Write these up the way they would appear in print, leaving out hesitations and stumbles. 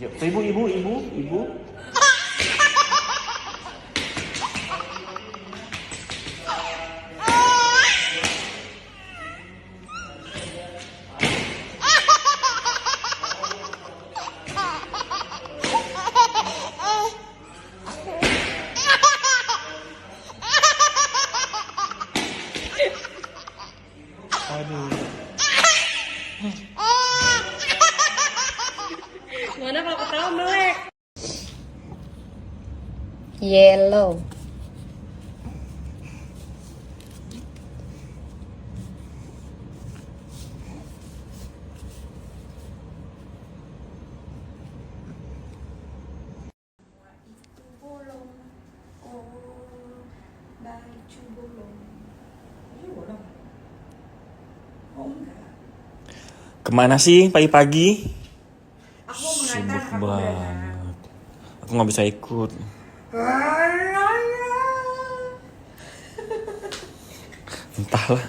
Yuk, tuh ibu. Aduh. Mana kalau ketawa melek? Yellow. Kemana sih pagi-pagi? Aku mau Sibuk mengantar, aku banget. Aku nggak bisa ikut. Entahlah.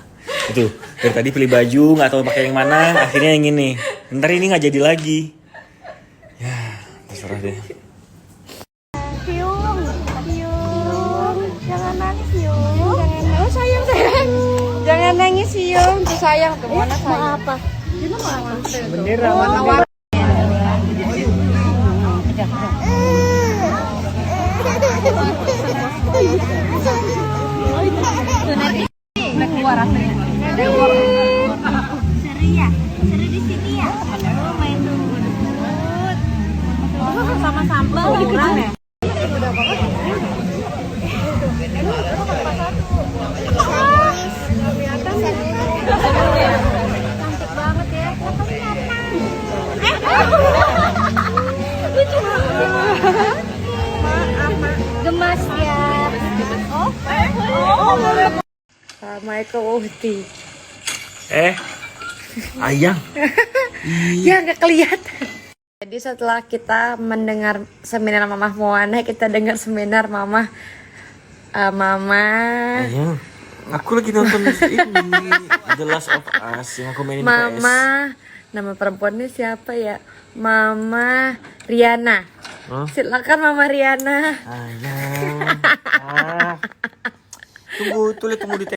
Itu dari tadi pilih baju nggak tahu pakai yang mana. Akhirnya yang ini. Ntar ini nggak jadi lagi. Ya terserah deh. Hyung, jangan nangis Hyung. Oh sayang. Jangan nangis Hyung. Tuh sayang, tuh mana sayang? Apa? Bendera warna-warni. Keluar rasanya. Seri di sini ya. Main dulu. Sama sambal kurang ya. Cantik banget ya. Lucu banget. Gemas ya. Assalamualaikum Uti. Ayang. Ya nggak kelihatan. Jadi setelah kita mendengar seminar Mamah Moana, kita dengar seminar Mama Ayang. Aku lagi nonton ini The Last of Us yang aku mainin di PS. Mama, nama perempuannya siapa ya? Mama Riana. Hah? Silakan Mama Riana. Ayang. Tunggu di